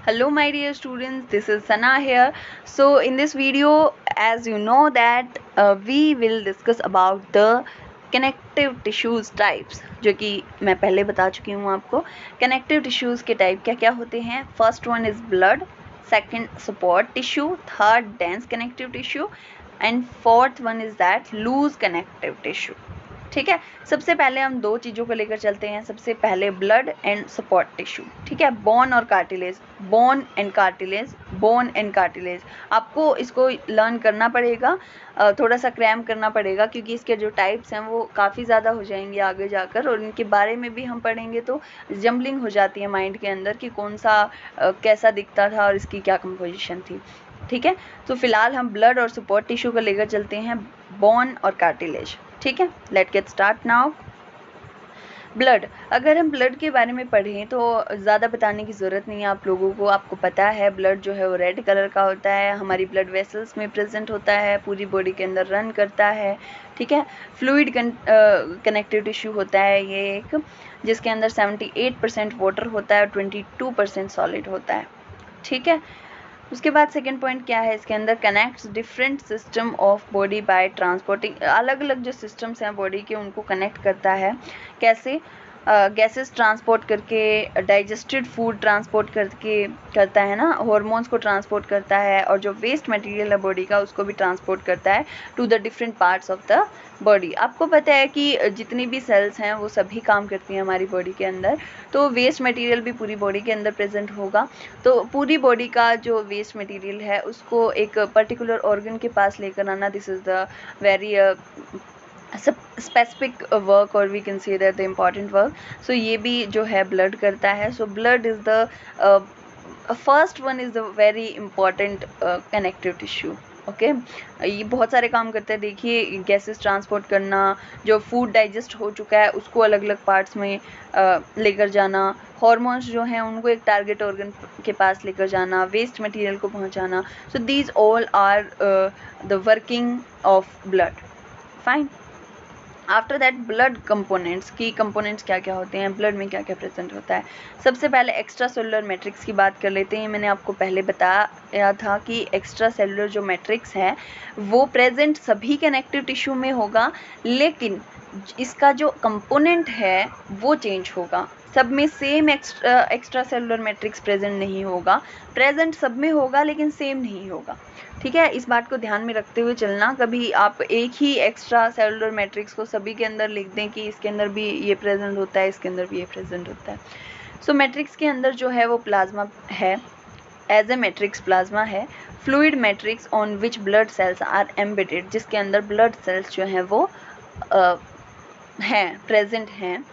Hello my dear students, this is Sana here. So in this video, as you know that we will discuss about the connective tissues types, जो कि मैं पहले बता चुकी हूँ आपको. Connective tissues के टाइप क्या क्या होते हैं. First one is blood, second support tissue, third dense connective tissue and fourth one is that loose connective tissue. ठीक है, सबसे पहले हम दो चीज़ों को लेकर चलते हैं. सबसे पहले ब्लड एंड सपोर्ट टिश्यू. ठीक है, बोन और cartilage, bone and cartilage, bone and cartilage. आपको इसको लर्न करना पड़ेगा, थोड़ा सा क्रैम करना पड़ेगा, क्योंकि इसके जो टाइप्स हैं वो काफ़ी ज़्यादा हो जाएंगे आगे जाकर, और इनके बारे में भी हम पढ़ेंगे तो जम्बलिंग हो जाती है माइंड के अंदर कि कौन सा कैसा दिखता था और इसकी क्या कंपोजिशन थी. ठीक है, तो फिलहाल हम ब्लड और सपोर्ट टिश्यू को लेकर चलते हैं, बोन और कार्टिलेज. ठीक है, let get start now. Blood, अगर हम ब्लड के बारे में पढ़ें तो ज़्यादा बताने की ज़रूरत नहीं है आप लोगों को. आपको पता है ब्लड जो है वो रेड कलर का होता है, हमारी ब्लड वेसल्स में प्रेजेंट होता है, पूरी बॉडी के अंदर रन करता है. ठीक है, फ्लूइड कनेक्टिव टिश्यू होता है ये एक, जिसके अंदर 78% वाटर होता है और 22% सॉलिड होता है. ठीक है, उसके बाद सेकेंड पॉइंट क्या है, इसके अंदर connects different system of body by transporting. अलग अलग जो सिस्टम्स हैं बॉडी के उनको कनेक्ट करता है. कैसे? गैसेस ट्रांसपोर्ट करके, डाइजेस्टेड फूड ट्रांसपोर्ट करके करता है ना, हॉर्मोन्स को ट्रांसपोर्ट करता है, और जो वेस्ट मटेरियल है बॉडी का उसको भी ट्रांसपोर्ट करता है to the different parts of the body. आपको पता है कि जितनी भी सेल्स हैं वो सभी काम करती हैं हमारी बॉडी के अंदर, तो वेस्ट मटेरियल भी पूरी बॉडी के अंदर प्रेजेंट होगा. तो पूरी बॉडी का जो वेस्ट मटेरियल है उसको एक पर्टिकुलर ऑर्गन के पास लेकर आना, this is the very specific work, और we can say that the important work. So ये भी जो है ब्लड करता है. So blood is the first one, is the very important connective tissue. Okay, ये बहुत सारे काम करते हैं. देखिए, गैसेस ट्रांसपोर्ट करना, जो फूड डाइजेस्ट हो चुका है उसको अलग अलग पार्ट्स में लेकर जाना, हॉर्मोन्स जो हैं उनको एक टारगेट ऑर्गन के पास लेकर जाना, वेस्ट मटेरियल को पहुंचाना. So these all are the working of blood. Fine. After that blood components, की कंपोनेंट्स क्या क्या होते हैं, ब्लड में क्या क्या प्रेजेंट होता है. सबसे पहले एक्स्ट्रा सेलुलर मैट्रिक्स की बात कर लेते हैं. मैंने आपको पहले बताया था कि एक्स्ट्रा सेलुलर जो मैट्रिक्स है वो प्रेजेंट सभी कनेक्टिव टिश्यू में होगा, लेकिन इसका जो कंपोनेंट है वो चेंज होगा. सब में same extra cellular matrix present नहीं होगा. प्रेजेंट सब में होगा लेकिन सेम नहीं होगा. ठीक है, इस बात को ध्यान में रखते हुए चलना. कभी आप एक ही एक्स्ट्रा सेलुलर मैट्रिक्स को सभी के अंदर लिख दें कि इसके अंदर भी ये प्रेजेंट होता है, इसके अंदर भी ये प्रेजेंट होता है. सो मैट्रिक्स के अंदर जो है वो प्लाज्मा है, एज ए मैट्रिक्स प्लाज्मा है. Fluid matrix on which blood cells are embedded, जिसके अंदर ब्लड सेल्स जो हैं वो हैं, प्रेजेंट हैं,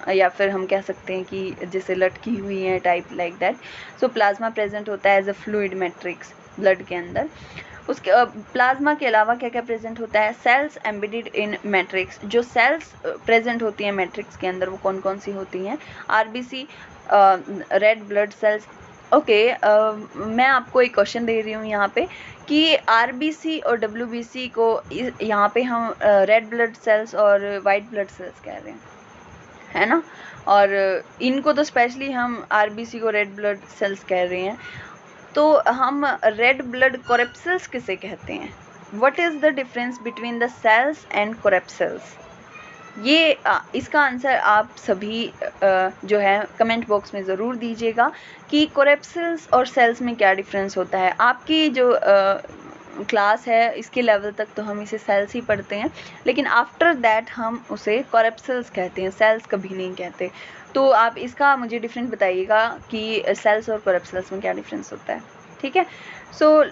या फिर हम कह सकते हैं कि जैसे लटकी हुई हैं, type like that. So plasma present होता है as a fluid matrix blood के अंदर. उसके प्लाज्मा के अलावा क्या क्या प्रेजेंट होता है, सेल्स एम्बेडेड इन मैट्रिक्स. जो सेल्स प्रेजेंट होती हैं मैट्रिक्स के अंदर वो कौन कौन सी होती हैं, RBC, red blood cells. Okay, मैं आपको एक क्वेश्चन दे रही हूँ यहाँ पे कि आरबीसी और डब्ल्यूबीसी को यहाँ पे हम रेड ब्लड सेल्स और वाइट ब्लड सेल्स कह रहे हैं, है ना, और इनको तो स्पेशली हम आरबीसी को रेड ब्लड सेल्स कह रहे हैं. तो हम रेड ब्लड कोरेप्सल्स किसे कहते हैं? What is the difference between the cells and corpuscles? ये इसका आंसर आप सभी जो है कमेंट बॉक्स में ज़रूर दीजिएगा कि कोरेप्सल्स और सेल्स में क्या डिफरेंस होता है. आपकी जो क्लास है इसके लेवल तक तो हम इसे सेल्स ही पढ़ते हैं, लेकिन आफ्टर दैट हम उसे कोरेप्सल्स कहते हैं, सेल्स कभी नहीं कहते. तो आप इसका मुझे डिफरेंस बताइएगा कि सेल्स और कोरेप्सल्स में क्या डिफरेंस होता है. ठीक है, so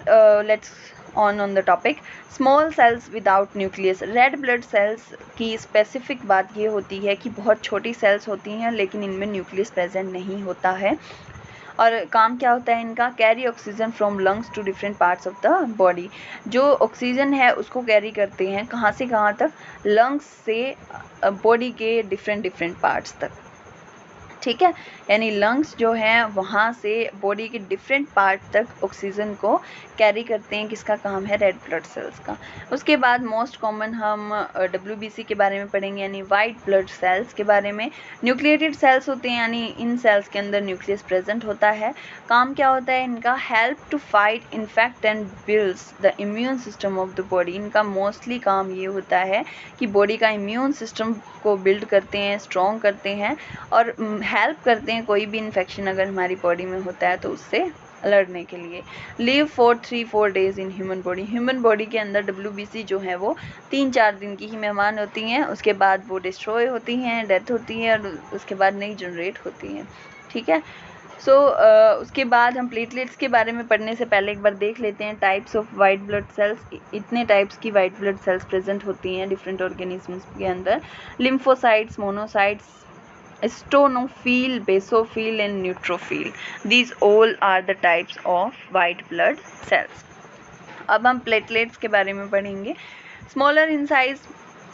let's on the topic. Small cells without nucleus. Red blood cells की स्पेसिफिक बात ये होती है कि बहुत छोटी सेल्स होती हैं लेकिन इनमें न्यूक्लियस प्रेजेंट नहीं होता है. और काम क्या होता है इनका, carry oxygen from lungs to different parts of the body. जो ऑक्सीजन है उसको कैरी करते हैं कहाँ से कहाँ तक, लंग्स से बॉडी के डिफरेंट पार्ट्स तक. ठीक है, यानी लंग्स जो हैं वहाँ से बॉडी के डिफरेंट पार्ट तक ऑक्सीजन को कैरी करते हैं। किसका काम है? रेड ब्लड सेल्स का। उसके बाद मोस्ट कॉमन हम WBC के बारे में पढ़ेंगे, यानी वाइट ब्लड सेल्स के बारे में। न्यूक्लिएटेड सेल्स होते हैं, यानी इन सेल्स के अंदर न्यूक्लियस प्रेजेंट होता है। काम क्या होता है इनका? Help to fight infect and builds the immune system of the body. इनका मोस्टली काम ये होता है कि बॉडी का इम्यून सिस्टम को बिल्ड करते हैं, स्ट्रॉन्ग करते हैं और हेल्प करते हैं कोई भी इन्फेक्शन अगर हमारी बॉडी में होता है तो उससे लड़ने के लिए। Live for 3-4 days in human body. Human body के अंदर WBC जो है वो 3-4 दिन की ही मेहमान होती हैं, उसके बाद वो डिस्ट्रॉय होती हैं, डेथ होती है और उसके बाद नई जनरेट होती हैं। ठीक है, सो उसके बाद हम प्लेटलेट्स के बारे में पढ़ने से पहले एक बार देख लेते हैं types of white blood cells. इतने टाइप्स की वाइट ब्लड सेल्स प्रेजेंट होती हैं डिफरेंट ऑर्गेनिजम्स के अंदर। Lymphocytes, monocytes, eosinophil, basophil and neutrophil. These all are the types of white blood cells. अब हम प्लेटलेट्स के बारे में पढ़ेंगे। स्मॉलर इन साइज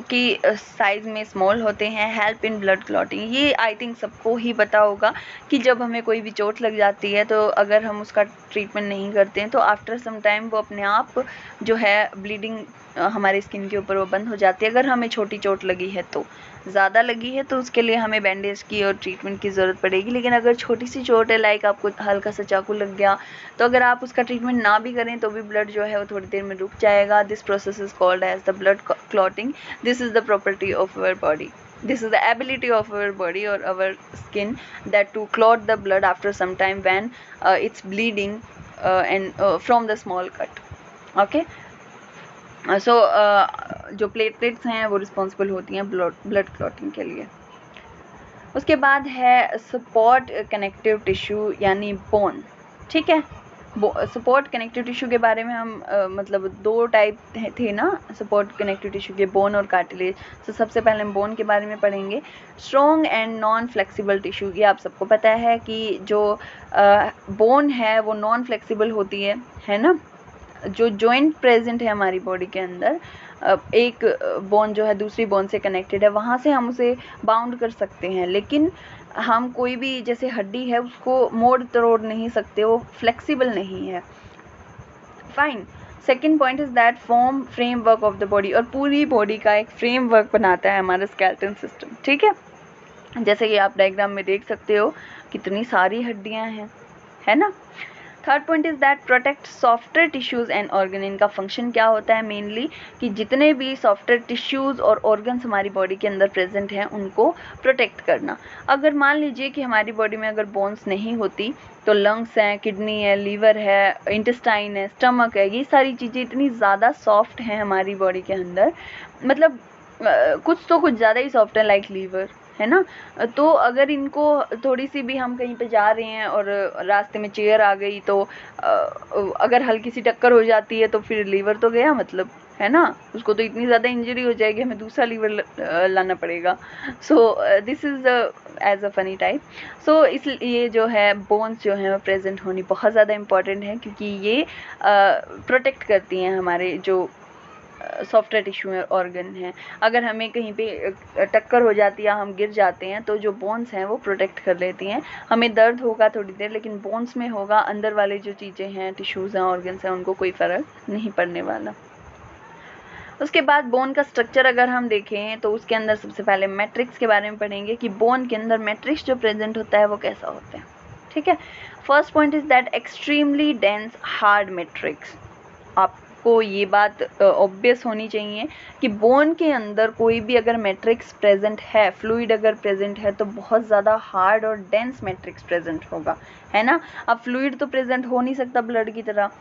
की साइज़ में स्मॉल होते हैं, हेल्प इन ब्लड क्लॉटिंग। ये आई थिंक सबको ही पता होगा कि जब हमें कोई भी चोट लग जाती है तो अगर हम उसका ट्रीटमेंट नहीं करते हैं तो आफ्टर सम टाइम वो अपने आप जो है ब्लीडिंग हमारे स्किन के ऊपर वो बंद हो जाती है। अगर हमें छोटी चोट लगी है तो, ज़्यादा लगी है तो उसके लिए हमें बैंडेज की और ट्रीटमेंट की ज़रूरत पड़ेगी। लेकिन अगर छोटी सी चोट है, लाइक आपको हल्का सा चाकू लग गया, तो अगर आप उसका ट्रीटमेंट ना भी करें तो भी ब्लड जो है वो थोड़ी देर में रुक जाएगा। This process is called as the blood clotting. This is the property of our body. This is the ability of our body or our skin that to clot the blood after some time when it's bleeding and from the small cut. Okay. सो जो platelets हैं वो responsible होती हैं blood clotting के लिए। उसके बाद है सपोर्ट कनेक्टिव टिश्यू यानी बोन। ठीक है, सपोर्ट कनेक्टिव टिश्यू के बारे में हम मतलब 2 टाइप थे ना सपोर्ट कनेक्टिव टिश्यू के, बोन और कार्टिलेज। तो सबसे पहले हम बोन के बारे में पढ़ेंगे। Strong and non flexible tissue, ये आप सबको पता है कि जो बोन है वो नॉन फ्लेक्सिबल होती है ना। जो जॉइंट प्रेजेंट है हमारी बॉडी के अंदर, एक बोन जो है दूसरी बोन से कनेक्टेड है, वहाँ से हम उसे बाउंड कर सकते हैं, लेकिन हम कोई भी जैसे हड्डी है उसको मोड़ तोड़ नहीं सकते, वो फ्लेक्सिबल नहीं है। Fine. Second point is that form framework of the body, और पूरी बॉडी का एक फ्रेमवर्क बनाता है हमारा स्केलेटन सिस्टम। ठीक है, जैसे कि आप डायग्राम में देख सकते हो कितनी सारी हड्डियाँ हैं, है ना। Third point is that protect software tissues and organ. इनका फंक्शन क्या होता है मेनली कि जितने भी सॉफ्टवेयर टिश्यूज़ और ऑर्गन्स हमारी बॉडी के अंदर प्रेजेंट हैं उनको प्रोटेक्ट करना। अगर मान लीजिए कि हमारी बॉडी में अगर बोन्स नहीं होती तो लंग्स हैं, किडनी है, लीवर है, इंटेस्टाइन है, स्टमक है, ये सारी चीज़ें इतनी ज़्यादा सॉफ्ट हैं हमारी बॉडी के अंदर, मतलब कुछ तो कुछ ज़्यादा ही सॉफ्ट है, लाइक लीवर, है ना। तो अगर इनको थोड़ी सी भी हम कहीं पे जा रहे हैं और रास्ते में चेयर आ गई तो अगर हल्की सी टक्कर हो जाती है तो फिर लीवर तो गया, मतलब, है ना। उसको तो इतनी ज़्यादा इंजरी हो जाएगी, हमें दूसरा लीवर लाना पड़ेगा। So this is as a funny type. So इसलिए जो है बोन्स जो हैं वो प्रेजेंट होनी बहुत ज़्यादा इम्पॉर्टेंट है, क्योंकि ये प्रोटेक्ट करती हैं हमारे जो सॉफ्टवेयर टिश्यू ऑर्गन है। अगर हमें कहीं पे टक्कर हो जाती है, हम गिर जाते हैं, तो जो बोन्स हैं वो प्रोटेक्ट कर लेती हैं। हमें दर्द होगा थोड़ी देर, लेकिन बोन्स में होगा, अंदर वाले जो चीज़ें हैं, टिश्यूज़ हैं, ऑर्गन्स हैं, उनको कोई फ़र्क नहीं पड़ने वाला। उसके बाद बोन का स्ट्रक्चर अगर हम देखें तो उसके अंदर सबसे पहले मैट्रिक्स के बारे में पढ़ेंगे कि बोन के अंदर मैट्रिक्स जो प्रेजेंट होता है वो कैसा होता है। ठीक है, first point is that extremely dense hard matrix. आपको ये बात ऑब्वियस होनी चाहिए कि बोन के अंदर कोई भी अगर मैट्रिक्स प्रेजेंट है, फ्लूइड अगर प्रेजेंट है, तो बहुत ज़्यादा हार्ड और डेंस मैट्रिक्स प्रेजेंट होगा, है ना। अब फ्लूइड तो प्रेजेंट हो नहीं सकता ब्लड की तरह,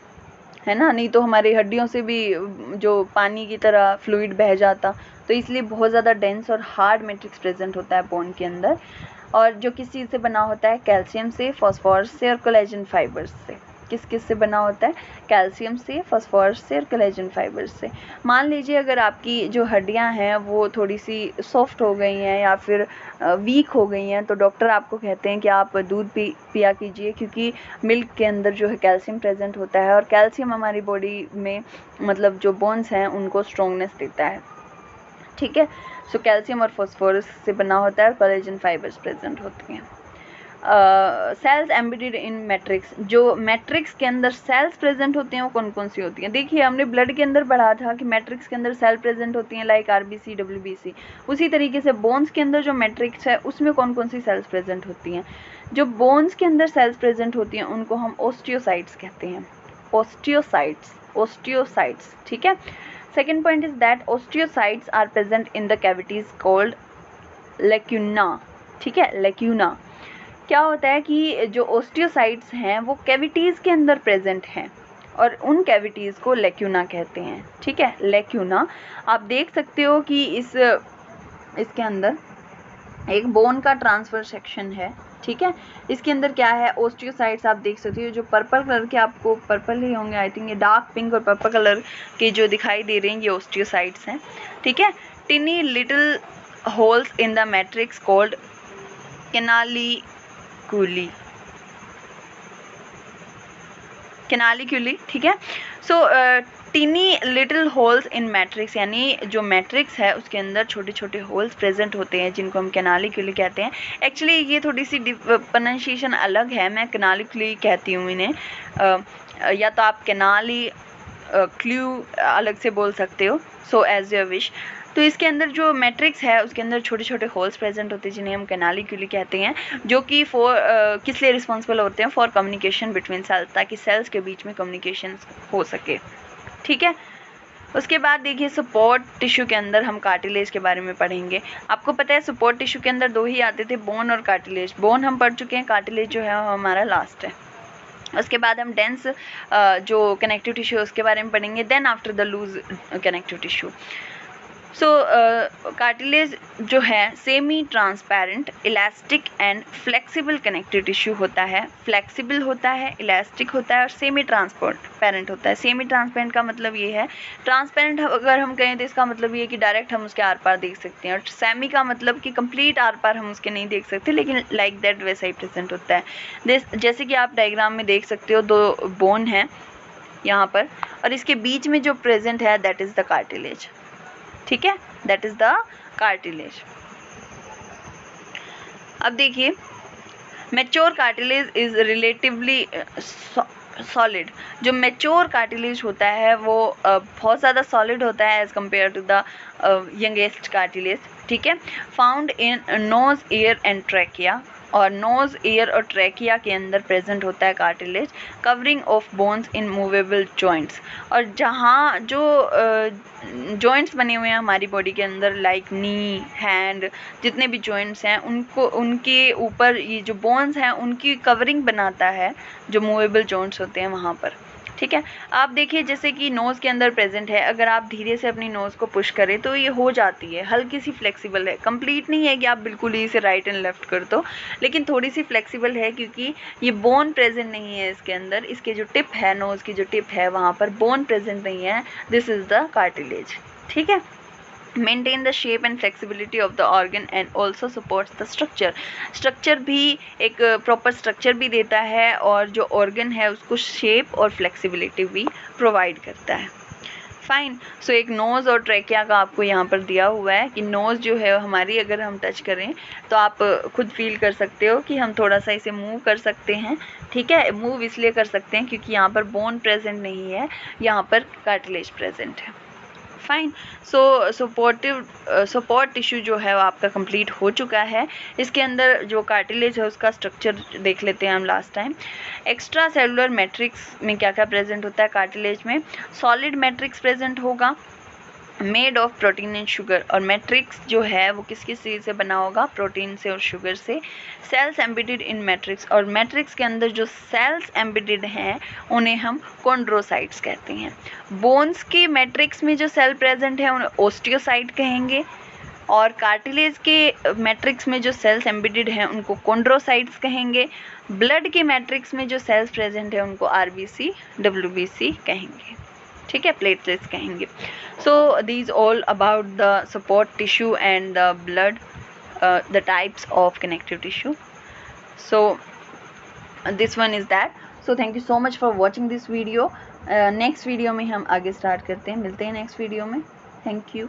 है ना, नहीं तो हमारी हड्डियों से भी जो पानी की तरह फ्लूइड बह जाता। तो इसलिए बहुत ज़्यादा डेंस और हार्ड मैट्रिक्स प्रेजेंट होता है बोन के अंदर, और जो किस चीज़ से बना होता है? कैल्शियम से, फॉस्फोरस से और कोलेजन फाइबर्स से। किस से बना होता है? कैल्शियम से, फॉस्फोरस से और कोलेजन फाइबर्स से। मान लीजिए अगर आपकी जो हड्डियां हैं वो थोड़ी सी सॉफ्ट हो गई हैं या फिर वीक हो गई हैं, तो डॉक्टर आपको कहते हैं कि आप दूध पिया कीजिए, क्योंकि मिल्क के अंदर जो है कैल्शियम प्रेजेंट होता है, और कैल्शियम हमारी बॉडी में मतलब जो बोन्स हैं उनको स्ट्रॉन्गनेस देता है। ठीक है, सो कैल्शियम और फॉस्फोरस से बना होता है, और कोलेजन फाइबर्स प्रेजेंट होती हैं। सेल्स एम्बेडेड इन मैट्रिक्स, जो मैट्रिक्स के अंदर सेल्स प्रेजेंट होते हैं वो कौन कौन सी होती हैं। देखिए हमने ब्लड के अंदर पढ़ा था कि मैट्रिक्स के अंदर सेल प्रेजेंट होती हैं लाइक आरबीसी डब्ल्यूबीसी, उसी तरीके से बोन्स के अंदर जो मैट्रिक्स है उसमें कौन कौन सी सेल्स प्रेजेंट होती हैं। जो बोन्स के अंदर सेल्स प्रेजेंट होती हैं उनको हम ओस्टियोसाइट्स कहते हैं, ओस्टियोसाइट्स, ठीक है। Second point is that osteocytes are present in the cavities called lacuna, ठीक है, लेक्यूना। क्या होता है कि जो ओस्टियोसाइट्स हैं वो कैविटीज़ के अंदर प्रेजेंट हैं और उन कैविटीज़ को लेक्यूना कहते हैं, ठीक है, लेक्यूना। आप देख सकते हो कि इसके अंदर एक बोन का ट्रांसफर सेक्शन है, ठीक है। इसके अंदर क्या है, ओस्टियोसाइट्स आप देख सकते हो, जो पर्पल कलर के, आपको पर्पल ही होंगे आई थिंक, ये डार्क पिंक और पर्पल कलर के जो दिखाई दे रहे हैं ये ओस्टियोसाइट्स हैं, ठीक है। Tiny little holes in the matrix called canaliculi, ठीक है। So tiny little holes in matrix, यानी जो मैट्रिक्स है उसके अंदर छोटे छोटे होल्स प्रेजेंट होते हैं जिनको हम कैनालिक्यूली कहते हैं। एक्चुअली ये थोड़ी सी प्रोनाउंसिएशन अलग है, मैं कैनालिक्यूली कहती हूँ इन्हें, या तो आप कैनाली क्ल्यू अलग से बोल सकते हो, सो एज योर विश। तो इसके अंदर जो मैट्रिक्स है उसके अंदर छोटे छोटे होल्स प्रेजेंट होते हैं जिन्हें हम कैनालिक्यूली कहते हैं, जो कि किस लिए रिस्पॉन्सिबल होते हैं, फॉर कम्युनिकेशन बिटवीन सेल्स, ताकि सेल्स के बीच में कम्युनिकेशन हो सके, ठीक है। उसके बाद देखिए सपोर्ट टिश्यू के अंदर हम कार्टिलेज के बारे में पढ़ेंगे। आपको पता है सपोर्ट टिश्यू के अंदर दो ही आते थे, बोन और कार्टिलेज। बोन हम पढ़ चुके हैं, कार्टिलेज जो है वो हमारा लास्ट है। उसके बाद हम डेंस जो कनेक्टिव टिश्यू है उसके बारे में पढ़ेंगे, then after the loose connective tissue. So cartilage जो है semi transparent, elastic and flexible connective tissue होता है। फ्लेक्सिबल होता है, इलास्टिक होता है और सेमी ट्रांसपेरेंट होता है। सेमी ट्रांसपेरेंट का मतलब ये है, ट्रांसपेरेंट अगर हम कहें तो इसका मतलब ये है कि डायरेक्ट हम उसके आर पार देख सकते हैं, और सेमी का मतलब कि कंप्लीट आर पार हम उसके नहीं देख सकते, लेकिन लाइक दैट वैसा ही प्रेजेंट होता है। जैसे कि आप डायग्राम में देख सकते हो, दो बोन हैं यहाँ पर और इसके बीच में जो प्रेजेंट है दैट इज़ द कार्टिलेज, ठीक है, दैट इज द कार्टिलेज। अब देखिए mature cartilage is relatively solid. जो मैच्योर कार्टिलेज होता है वो बहुत ज़्यादा सॉलिड होता है as compare to the youngest cartilage, ठीक है। Found in nose, ear and trachea, और नोज, ईयर और ट्रैकिया के अंदर प्रेजेंट होता है cartilage, covering of bones in movable joints. और जहाँ जो जॉइंट्स बने हुए हैं हमारी बॉडी के अंदर, लाइक नी, हैंड, जितने भी जॉइंट्स हैं उनको, उनके ऊपर ये जो बोन्स हैं उनकी कवरिंग बनाता है, जो मूवेबल जॉइंट्स होते हैं वहाँ पर, ठीक है। आप देखिए जैसे कि नोज़ के अंदर प्रेजेंट है, अगर आप धीरे से अपनी नोज़ को पुश करें तो ये हो जाती है, हल्की सी फ्लेक्सिबल है, कंप्लीट नहीं है कि आप बिल्कुल ही इसे राइट एंड लेफ्ट कर दो, लेकिन थोड़ी सी फ्लेक्सिबल है क्योंकि ये बोन प्रेजेंट नहीं है इसके अंदर। इसके जो टिप है, नोज़ की जो टिप है वहाँ पर बोन प्रेजेंट नहीं है, दिस इज़ द कार्टिलेज, ठीक है। maintain the shape and flexibility of the organ and also supports the structure भी एक proper structure भी देता है और जो organ है उसको shape और flexibility भी provide करता है। फाइन। सो एक नोज़ और ट्रैकिया का आपको यहाँ पर दिया हुआ है कि नोज़ जो है हमारी, अगर हम टच करें तो आप खुद फील कर सकते हो कि हम थोड़ा सा इसे मूव कर सकते हैं, ठीक है। मूव इसलिए कर सकते हैं क्योंकि यहाँ पर बोन प्रेजेंट नहीं है, यहाँ पर कार्टिलेज प्रेजेंट है। फाइन। सो सपोर्ट टिश्यू जो है वो आपका कंप्लीट हो चुका है। इसके अंदर जो कार्टिलेज है उसका स्ट्रक्चर देख लेते हैं हम last time. Extra cellular matrix में क्या क्या प्रेजेंट होता है कार्टिलेज में, सॉलिड मैट्रिक्स प्रेजेंट होगा, made of protein and sugar, और मैट्रिक्स जो है वो किस किस चीज़ से बना होगा, प्रोटीन से और शुगर से। सेल्स एम्बेडेड इन मैट्रिक्स, और मैट्रिक्स के अंदर जो सेल्स एम्बेडेड हैं उन्हें हम कॉन्ड्रोसाइट्स कहते हैं। बोन्स के मैट्रिक्स में जो सेल प्रेजेंट है उन्हें ओस्टियोसाइट कहेंगे, और कार्टिलेज के मैट्रिक्स में जो सेल्स एम्बेडेड हैं उनको कॉन्ड्रोसाइट्स कहेंगे। ब्लड के मैट्रिक्स में जो सेल्स प्रेजेंट है उनको आरबीसी डब्ल्यूबीसी कहेंगे, ठीक है, प्लेटलेट्स कहेंगे। सो these all about the support tissue and the blood, the types of connective tissue. So this one is that. So thank you so much for watching this video. Next video में हम आगे start करते हैं, मिलते हैं next video में। Thank you.